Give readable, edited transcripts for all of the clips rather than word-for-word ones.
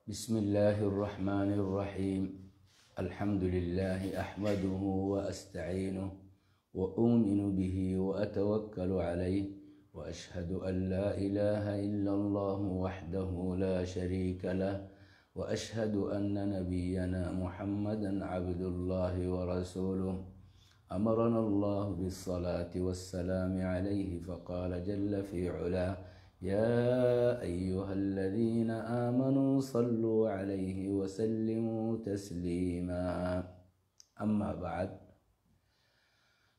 بسم الله الرحمن الرحيم. الحمد لله أحمده وأستعينه وأؤمن به وأتوكل عليه وأشهد أن لا إله إلا الله وحده لا شريك له وأشهد أن نبينا محمدا عبد الله ورسوله. أمرنا الله بالصلاة والسلام عليه فقال جل في علاه: يا أيها الذين آمنوا صلوا عليه وسلموا تسليما. أما بعد،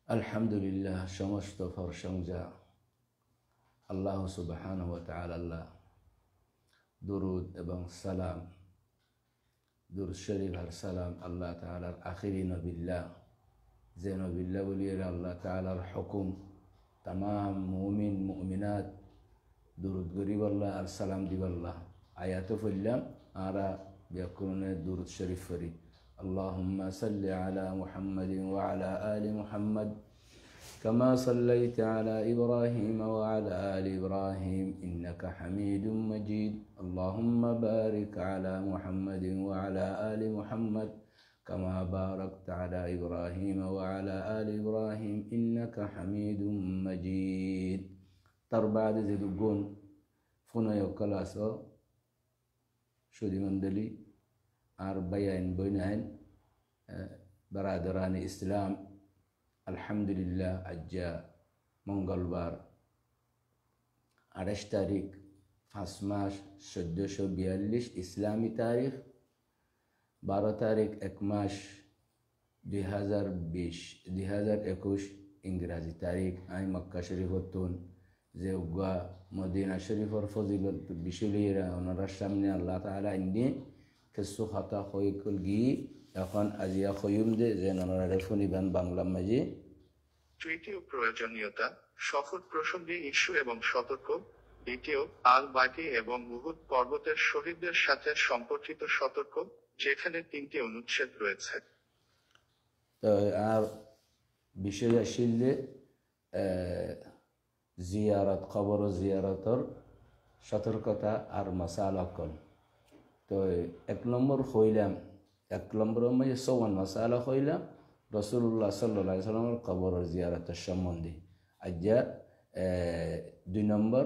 الحمد لله সমস্ত প্রশংসা আল্লাহ সুবহানাহু ওয়া তাআলা। দুরুদ এবং সালাম, দুরুদ শরীফ আর সালাম আল্লাহ তাআলার আখিরি নবিল্লাহ, যে নবিল্লাহ বলিয়ে আল্লাহ তাআলার হুকুম তামাম মুমিন মুমিনাত দুরুদ গরিবাল্লাহ আর সালাম দিবাল্লাহ। আয়াত পড়লাম আরা ব্যাকরণে দুরুদ শরীফ পড়ি। আল্লাহুম্মা সাল্লি আলা মুহাম্মাদিন ওয়া আলা আলি মুহাম্মাদ কামা সাল্লাইতা আলা ইব্রাহিম ওয়া আলা আলি ইব্রাহিম ইন্নাকা হামিদুম মাজিদ। আল্লাহুম্মা বারিক আলা মুহাম্মাদিন ওয়া আলা আলি মুহাম্মাদ কামা বারাকতা আলা ইব্রাহিম ওয়া আলা আলি ইব্রাহিম ইন্নাকা হামিদুম মাজিদ। তার বাদে যে গুণ ফোনয়কল আছো সুদী মণ্ডলী আর বায়াইন বইনাইন বারাদারানি ইসলাম, আলহামদুলিল্লাহ আজ্জা মঙ্গলবার 28 তারিখ 5 মাস 1442 ইসলামী তারিখ, 12 তারিখ 1 মাস 2021 ইংরাজি তারিখ। আমি মক্কা শরীফতুন যে উগা মদিনা শরীফর ফজিলত বিষয়রা ওনার সামনে আল্লাহ তাআলা ইন্দি কিছু কথা হইকল গি এখন আজিয়া খয়ুম যে ওনারা ফোনিবান বাংলা মাঝে তৃতীয় প্রয়োজনীয়তা, শপথ প্রসঙ্গে ইস্যু এবং সতর্ক। দ্বিতীয়, আল বাইতি এবং উহুদ পর্বতের শহীদদের সাথে সম্পর্কিত সতর্ক, যেখানে 3টি অনুচ্ছেদ রয়েছে। তো আর বিষয় আসিল যে জিয়ারত, খবর ও জিয়ারতর সতর্কতা আর মাসালাকল। তো 1 নম্বর হইলাম, 1 নম্বর মাঝে 54 মাসালা হইলাম রাসূলুল্লাহ সাল্লাল্লাহু আলাইহি ওয়াসাল্লামের কবর ও জিয়ারতের সম্বন্ধে। আজ্জা 2 নম্বর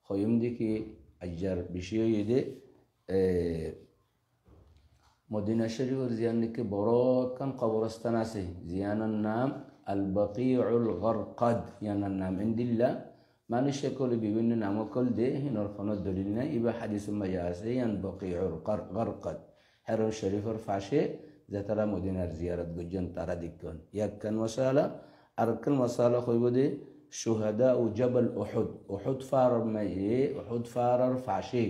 হইম দেখি আজ্জার বিষয় ইদে মদিনা শরীফের জিয়ানকে বড় একখান কবরস্থান আছে, জিয়ানের নাম আল বাকিউল গরকাদ। ইয়ানার নাম ইন্দিল্লা মানুষ সকলে বিভিন্ন নামকল দে, হিনর কোনো দলিল নাই। ইবা হাদিস মাঝে আছে ইয়ান বাকিউল গরকাদ হেরন শরীফের পাশে যে তারা মদিনার জিয়ারত গুজন তারা দিকন। ইয়াক্কান মশালা আর একখান মশালা হইব দে শুহাদা ও জবল উহুদ। উহুদ ফারার মাঝে, উহুদ ফারার পাশে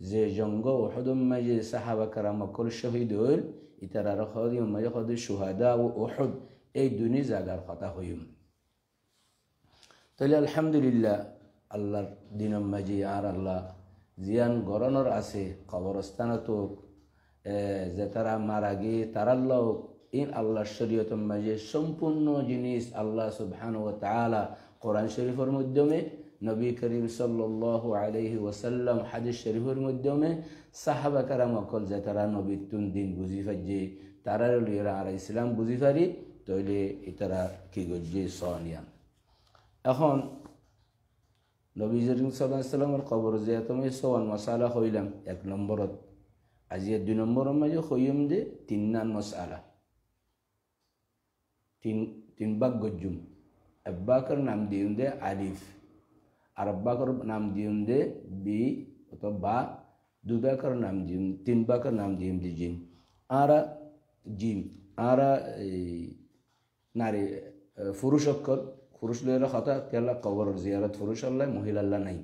যে জঙ্গ উহুদ মাঝে সাহাবা কারাম কল শহীদ হইল, ইতারা হদিম মাঝে হদি শুহাদা ও উহুদ, এই দুনি জায়গার কথা হইম। তাহলে আলহামদুলিল্লাহ আল্লাহর দিনের মাঝে আর আল্লাহ জিয়ান গরনর আছে কবরস্থান তো যে তারা মারা গিয়ে তারার লোক ইন আল্লাহর শরীয়তের মাঝে সম্পূর্ণ জিনিস আল্লাহ সুবহানাহু ওয়া তাআলা কোরআন শরীফের মাধ্যমে, নবী করিম সাল্লাল্লাহু আলাইহি ওয়াসাল্লাম হাদিস শরীফের মাধ্যমে সাহাবা কারাম অকল যে তারা নবীর তুন দিন বুঝি ফাইজে তারা লিয়েরা আর ইসলাম বুঝি পারি, তৈলে ইতারা কি গজ্জে সনিয়ান। এখন নবী করিম সাল্লাল্লাহু আলাইহি ওয়াসাল্লামের কবর জিয়ারত আমি 54 মাসালা হইলাম। 1 নম্বরত আজিয়া 2 নম্বরের মাঝে হইম দে 3 নান মাসালা, 3 ভাগ গজ্জুম। আব্বাকর নাম দিউন দে আলিফ, আর আব্বাকর নাম দিউন দে বি অথবা বা, 2 বাকর নাম দিউন, 3 বাকর নাম দিউন দে জিম। আরা জিম আরা নারী পুরুষ অক্কল, পুরুষ লইরা কথা কেলা কবর জিয়ারত পুরুষ আল্লাহ মহিলা আল্লাহ নাই।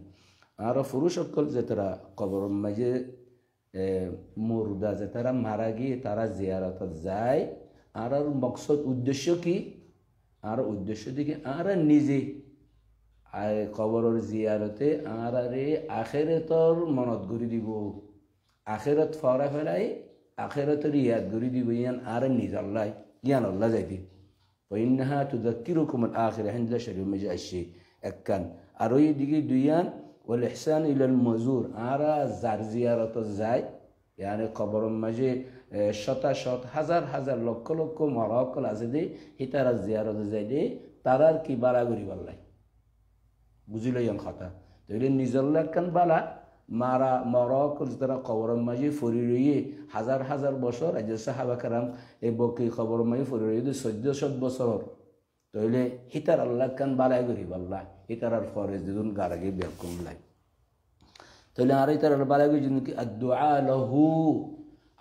আর পুরুষ অক্কল যে তারা কবর মাঝে মুর্দা যে তারা মারা গিয়ে তারা জিয়ারত যায়। আর মকসদ উদ্দেশ্য কি? আর উদ্দেশ্য দিকে আর নিজে কবরের জিয়ারতে আর আখেরাতর মনত গড়ি দিব, আখেরাত ফরা ফেলাই আখেরাতের ইয়াদ গড়ি দিব। ইয়ান আর নিজ আল্লাহ ইয়ান আল্লাহ যাইতি ওইনাহা তুযাক্কিরুকুমুল আখিরা হিন্দা শরীফ মাঝে আসছে একখান। আর ওই দিকে দুইয়ান ওয়াল ইহসান ইলাল মজুর আরা যার জিয়ারত যায় ইয়ানি কবর মাঝে শতাশত হাজার হাজার লক্ষ লক্ষ মরকল আছে দে হিতারা জিয়ারত যায় দে তারার কি বালা করি বললাই বুঝিল ইয়ান কথা তইলে নিজর লাকান বালা মারা মরকল তারা কবর মাঝে ফরি রইয়ে হাজার হাজার বছর আজ সাহাবা কারাম এই বকি কবর মাঝে ফরি রইয়ে 1400 বছর তইলে হিতার আল্লাহ কান বালা করি বললা হিতার আর ফরেজ দিন গারাগে বেকুম লাই তাহলে আর ইতার বালা করি কি আদুআ লাহু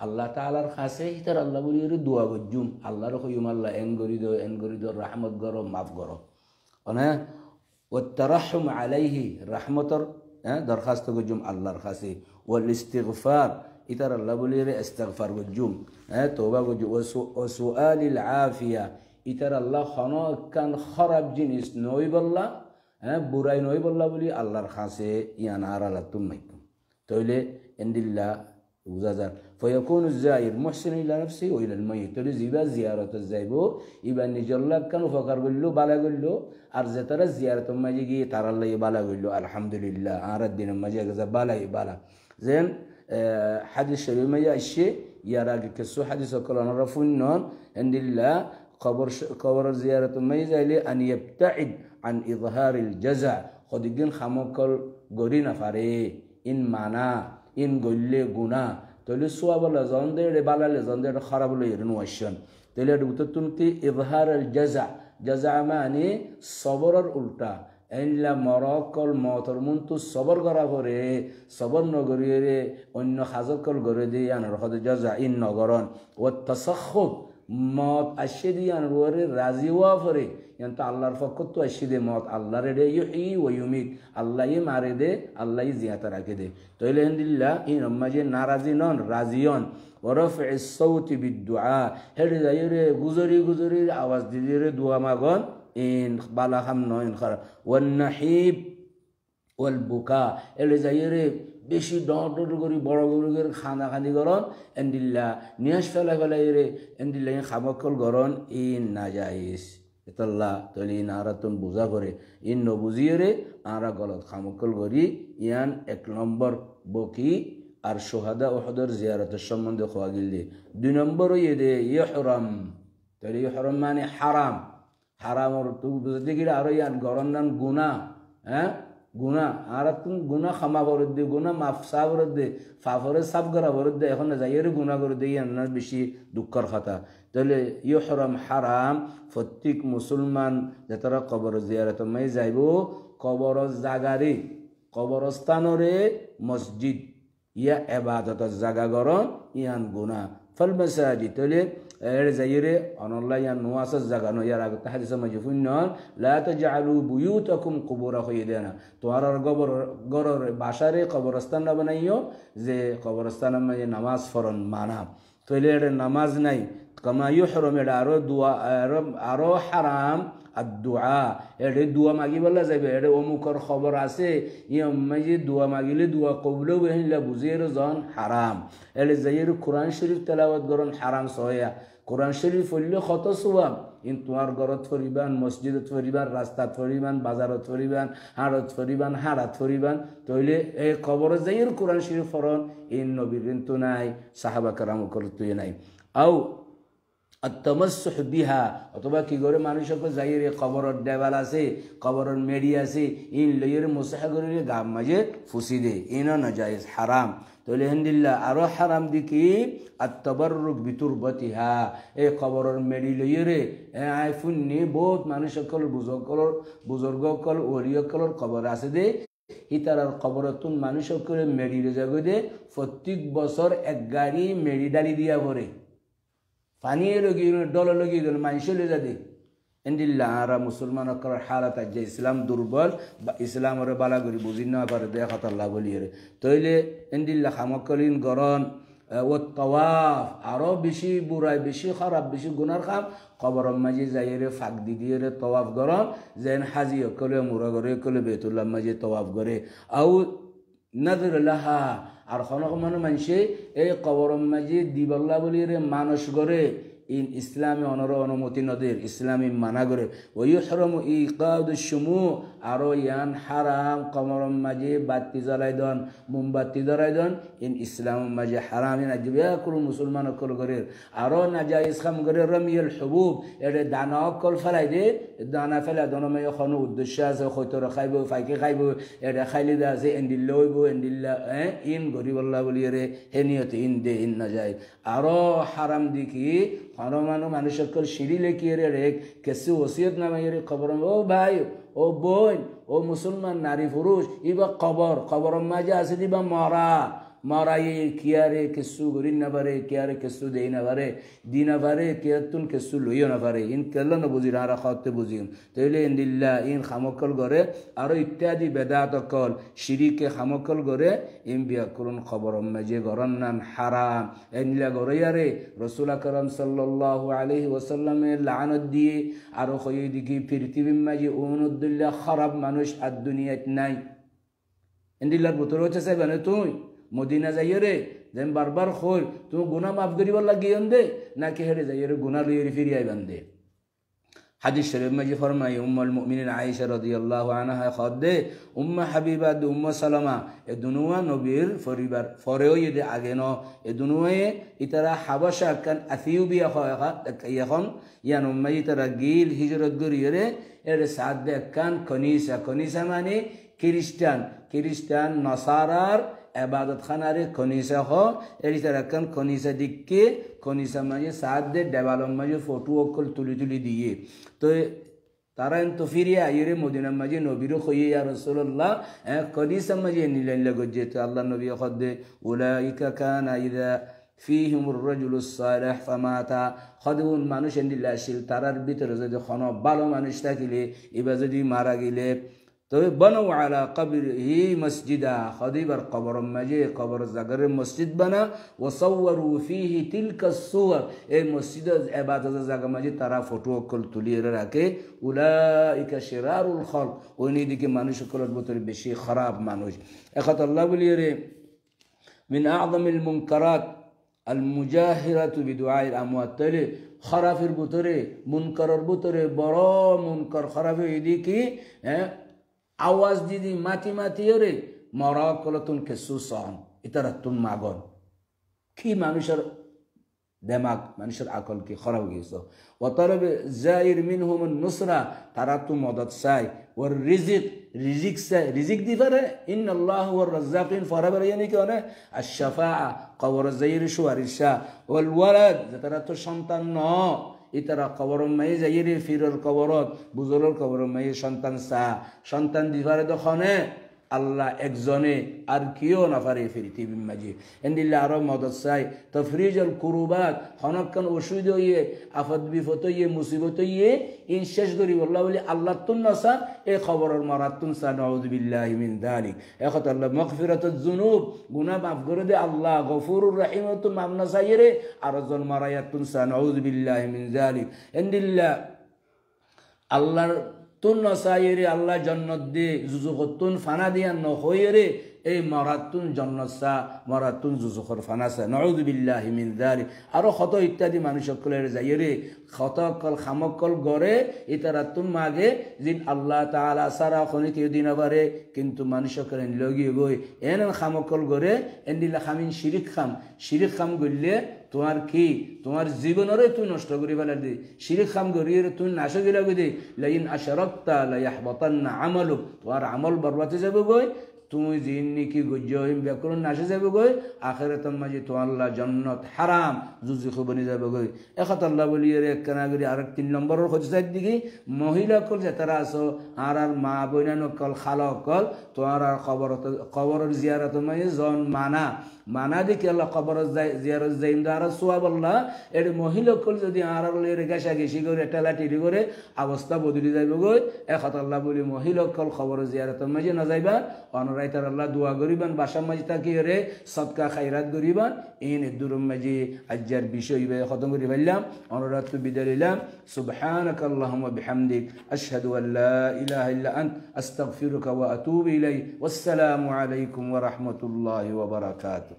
আল্লাহ তাআলার কাছে ইতার আল্লাহ বলি দোয়া গজুম আল্লাহর কইম আল্লাহ এনগরি দো রহমত গরো মাফ গরো অনে ওয়াত তারাহুম আলাইহি রহমতর দরখাস্ত গজুম আল্লাহর কাছে ওয়াল ইস্তিগফার ইতার আল্লাহ বলি ইস্তিগফার গজুম তওবা গজুম ওয়া সুআলিল আফিয়া ইতার আল্লাহ খনকান খারাপ জিনিস নই বললা বুরাই নই বললা বলি আল্লাহর কাছে ইয়ান আরালাতুম মাইকুম তইলে এন্দিল্লা উজাজার ফয়াকুনু যায়ির মুহসিন ইলা নাফসি ওয়া ইলাল মাইয়িত তইলে জিবা জিয়ারত যাইবো ইবা নিজর লাগ কান উপকার করলো বালা করলো আর যে তারা জিয়ারত মাঝে গিয়ে তার আল্লাহ বালা করলো আলহামদুলিল্লাহ আর দিন মাঝে গজা বালাই বালা যেন হাদিস শরীফ মাঝে আসে ইয়ার আগে কিছু হাদিস কলান রাফুন্নন এন্দিল্লা قبر زيارة ميزة أن يبتعد عن إظهار الجزع خديجين خموكل غورينا فاري إن معنا إن قلة غنا تولي سواب لزاندة ربالا لزاندة خراب ليرن وشان تولي دوتتون كي إظهار الجزع جزع معني صبر الألتا إن لا مراكل موترمون تو صبر غرا غوري صبر نغوري أنه خازوكل غوري دي يعني رخد جزع إن نغران والتسخط মত আসে দিয়ান রোরে রাজি হওয়া পরে কিন্তু আল্লাহর পক্ষ তো আসে দে মত আল্লাহর রে ইউহি ওয়া ইউমিত আল্লাহই মারে দে আল্লাহই জিয়াতা রাখে দে তাইলে আলহামদুলিল্লাহ এই নমাজে নারাজি নন রাজিয়ন ওরফিস সাউতি বিদুআ হেডে যাইরে গুজরি আওয়াজ দিরে দোয়া মাগন ইন বালা খাম নন খারাপ ওয়ান নাহিব ওয়াল বুকা এলে যাইরে বেশি ডর করি বড় গরুর খানা খানি গরন এন্দিল্লা নিয়াস ফেলাই রে এন্দিল্লা খামকল গরন ইন নাজাইস এতল্লা তলি নারাতুন বুঝা করে ইন নবুজিয়ে রে আরা গলত খামকল গরি ইয়ান 1 নম্বর বকি আর শুহাদা উহুদের জিয়ারতের সম্বন্ধে খোয়া গিলদি 2 নম্বর ইয়ে ইহরাম তলি ইহরাম মানে হারাম হারামর তু বুঝতে গিয়ে আর ইয়ান গরন নান গুনাহ গুনা আর তুমি গুনা ক্ষমা করে দে গুনা মাফ সা করে দে ফাফরে সাফ করা করে দে এখন যাইয়ের গুনা করে দে ইয়ার বেশি দুঃখর কথা তাহলে ইহরাম হারাম প্রত্যেক মুসলমান যারা কবর জিয়ারত মাই যাইব কবর জাগারে কবরস্থানরে মসজিদ ইয়া ইবাদতের জায়গা গরন ইয়ান গুনা ফল মাসাজিদ তাহলে এর যাইরে অনল্লাহ ইয়ান নোয়াসের জায়গা ন ইয়ার আগে হাদিসে মাজিফুন নন লা তাজআলু বুয়ুতাকুম কুবুরা হইদানা তোয়ার গরর বাসারে কবরস্থান না বানাইও যে কবরস্থানের মাঝে নামাজ ফরন মানা তাহলে এর নামাজ নাই কামা ইহরাম এর আরো দোয়া আরো হারাম আর দোয়া এডে দোয়া মাগি বলা যাবে এডে অমুকর খবর আছে মাঝে দোয়া মাগিলে দোয়া কবুলেও বেহিলা বুঝিয়ে জন হারাম এলে যাইয়ের কোরআন শরীফ তেলাওয়াত গরন হারাম সয়া কোরআন শরীফ পড়লে কত সোয়াব ইন তোমার ঘরত ফরিবান মসজিদত ফরিবান রাস্তাত ফরিবান বাজারত ফরিবান হাড়ত ফরিবান হাড়াত ফরিবান তইলে এই কবর যাইয়ের কোরআন শরীফ ফরন ইন নবীর তো নাই সাহাবা কারাম করতে নাই আও التمسح بها অথবা কি করে মানুষকে যাইরে কবরত দেওয়াল আছে কবরত মেডি আছে ইন লইয়ের মুসাহ করে গাম মাঝে ফুসি দে ইনা নাজায়েজ হারাম তাহলে আলহামদুলিল্লাহ আরো হারাম দিকি আত-তাবাররুক বিতুরবাতিহা এই কবরত মেডি লইয়েরে আই ফুন্নি বহুত মানুষকল বুজুর্গকল ওলিয়কলর কবর আছে দে ইতারার কবরতুন মানুষকলে মেডি জাগো দে প্রত্যেক বছর এক গাড়ি মেডি ডালি দিয়া ভরে পানি লগি ডল লগি গেল মানুষ লে যাদে এন্দিল্লা আরা মুসলমান করার হালাত আজ ইসলাম দুর্বল বা ইসলামের বালা করি বুঝি না পারে দেখা আল্লাহ বলিয়ে তইলে এন্দিল্লা খামকলিন গরন ও তওয়াফ আরো বেশি বুড়াই বেশি খারাপ বেশি গুনার খাম কবর মাঝে যাইরে ফাঁক দিয়ে রে তওয়াফ গরম যেন হাজি কলে মুরা করে কলে বেতুল্লাহ মাঝে তওয়াফ করে আউ নজর লাহা আর খনক মানুষ মানুষে এই কবর মাঝে দিবল্লা বলি রে মানুষ গড়ে ইন ইসলামে অনুমতি নদের ইসলামী মানা করে ওয়ুহরামু ইকাদুশ শুমু আরো ইয়ান হারাম কমরম মাঝে বাতি জ্বালাই দন মোমবাতি ধরাই দন ইন ইসলাম মাঝে হারাম ইন আজবিয়া কোনো মুসলমান অকল করে আরো নাজাইজ খাম করে রমিয়াল হুবুব এটা দানা অকল ফেলাই দে দানা ফেলাই দনমে এখন উদ্দেশ্য আছে হয়তো খাইব ফাইকে খাইব এটা খাইলে দে আছে এন্ডিল্লা হইব এন্ডিল্লা ইন গরিবল্লা বলি রে হেনিয়তে ইন দে ইন না যায় আরো হারাম দেখি হরমানো মানুষ অকল সিঁড়ি লেখিয়ে রে কেসু ওসিয়ত নামে রে খবর ও ভাই ও বোন ও মুসলমান নারী পুরুষ ইবা খবর মাঝে আছে দিবা মরা কিয়ারে কেসু গরি না পারে কিয়ারে কেসু দেই না পারে দি না পারে কিয়াতুন কেসু লইও না পারে ইন কেল না বুঝি না খাওয়াতে বুঝি তাইলে ইন্দিল্লা ইন খামকল করে আরো ইত্যাদি বেদাত কল শিরিকে খামকল করে ইন বিয়াকুরুন খবর মাঝে গরন নাম হারাম এনিলা গরাইয়ারে রাসূল আকরাম সাল্লাল্লাহু আলাইহি ওয়াসাল্লামের লানত দিয়ে আরো কই দিকে পৃথিবীর মাঝে উনুদ্দুল্লাহ খারাপ মানুষ আর দুনিয়াত নাই ইন্দিল্লার ভিতর হচ্ছে সাইবানে তুই মদিনা যাইয়ে রে যেন বারবার খোল তুমি গুনাহ মাফ করিবার লাগিয়ে দে নাকি হেরে যাইয়ে রে গুনাহ লইয়ে ফিরিয়ে আইবান দে হাদিস শরীফ মাঝে ফরমাই উম্মুল মুমিনিন আয়েশা রাদিয়াল্লাহু আনহা খদে উম্মে হাবিবা উম্মে সালামা এ দুনুয়া নবীর পরিবার পরেও ইদে আগে ন এ দুনুয়ে ইতারা হাবাশা কান আথিউবিয়া এখন ইয়ান উম্মে ইতারা গিল হিজরত করিয়ে রে এর সাদে কান কনিসা মানে খ্রিস্টান নসারার عبادت خانه کنیسه ها اری ترکن کنیسه دیگه کنیسه ماجی ساعت ده دیوالم ماجی فوتو اکل تولی دیه تو তারা তো ফিরিয়ে আইরে মদিনা মাঝে নবীর খইয়ে ইয়া রাসূলুল্লাহ কদিসা মাঝে নিলেন লাগজে তো আল্লাহ নবী খদে উলাইকা কানা ইযা ফিহিমুর রাজুলুস সালিহ ফামাতা খদুন মানুষ এন্দিলাশিল তারার ভিতরে যদি কোনো ভালো মানুষ থাকিলে এবা যদি মারা গেলে তো বনু আলা কবরিহি মসজিদা খদিবার কবর মাঝে কবর জাগর মসজিদ বানা ওয়াসাওয়ারু ফিহি তিলকা সুওয়ার এই মসজিদ ইবাদতের জায়গা মাঝে তারা ফটো কল তুলিয়ে রাখে উলাইকা শিরারুল খালক ওই দিকে মানুষ কলর ভিতরে বেশি খারাপ মানুষ একত আল্লাহ বলিয়ে রে মিন আযমিল মুনকারাত আল মুজাহিরাতু বিদুআইল আমওয়াত তাইলে খারাপের ভিতরে মুনকারের ভিতরে বড় মুনকার খারাপ এদিকে আওয়াজ দিদি মাতি রে মরা কলতুন কেসু সহন ইতারাতুন মাগন কি মানুষের দেমাগ মানুষের আকল কি খারাপ গেছে ওয়াতারাব জাইর মিনহুম নুসরা তারা তো মদদ চাই ওর রিজিক দি পারে ইন্নাল্লাহু ওয়ার রাজ্জাকিন ফরাবার ইয়ানি কি মানে আশ-শাফাআ কবর জাইর সুয়ারিশা ওয়াল ওয়ালাদ তারা তো সন্তান ন ইতারা কবর মাই যাইরে ফিরল কবরত বুজুরল কবর মাই সন্তান দিবারে দখনে আল্লাহ একজনে আর কিও না পারে পৃথিবীর মাঝে এন্দিল্লা আরো মদদ চাই তফরিজুল কুরবাত হনকান অসুবিধা হইয়ে আফত বিপদ হইয়ে মুসিবত হইয়ে ইন শেষ করি বললা বলি আল্লাহ তুন নসা এই খবরের মারাতুন সা নাউযু বিল্লাহি মিন যালিক এখন আল্লাহ মাগফিরাতুজ যুনুব গুনাহ মাফ করে দে আল্লাহ গফুরুর রহিমাতুন মাফ না চাইরে আর জন মারায়াতুন সা নাউযু বিল্লাহি মিন যালিক এন্দিল্লা আল্লাহর তুন নসাইরে আল্লাহ জন্নত দে জুজুকতুন ফানা দিয়া নহইরে এই মারাতুন জন্নসা মারাতুন জুজুখর ফানাসা নাউযু বিল্লাহি মিন যালিক আরো কত ইত্যাদি মানুষ সকলের যাইরে খতকল খামকল গরে ইতারাতুন মাগে জিন আল্লাহ তাআলা সারা খনি কেউ দিন পারে কিন্তু মানুষ সকলের লগি গই এন খামকল গরে এন্দিলা খামিন শিরিক খাম গইলে তোমার কি তোমার জীবনরে তুই নষ্ট করি ফেলা দে শিরিক খাম গরিয়ে তুই নাশ গিলা গই দে লাইন আশরাকতা লা ইয়াহবাতান্না আমালুক তোমার আমল বরবাদ হয়ে যাবে গই তুমি জিন্নি কি গুজহিম ব্যাকরণ নাশে যাবে গই আখিরাতের মাঝে তো আল্লাহ জান্নাত হারাম জুজুখ বনি যাবে গই একত আল্লাহ বলিয়ে রে কানাগরি আর 3 নম্বরের খোঁজার দিকে মহিলা কল যারা আছো আর মা বইনানো কল খালা কল তোমার আর কবরের জিয়ারতের মাঝে জন মানা দেখি আল্লাহ কবর জিয়ারত যাইম দ্বারা সোয়াব আল্লাহ এর মহিলা কল যদি আর লেরে গাছা গেছি করে টেলাটিরি করে অবস্থা বদলি যাইবে গই একত আল্লাহ বলি মহিলা কল কবর জিয়ারতের মাঝে না যাইবা অনরাইতার আল্লাহ দোয়া করিবান বাসার মাঝে তাকি রে সদকা খাইরাত করিবান ইন দুরুম মাঝে আজ্জার বিষয় খতম করি ফেললাম অনুরাত বিদায় নিলাম সুবহানাক আল্লাহুম্মা বিহামদিক আশহাদু আল লা ইলাহা ইল্লা আন্ত আস্তাগফিরুকা ওয়া আতুবু ইলাইক ওয়াসসালামু আলাইকুম ওয়া রাহমাতুল্লাহি ওয়া বারাকাতুহু।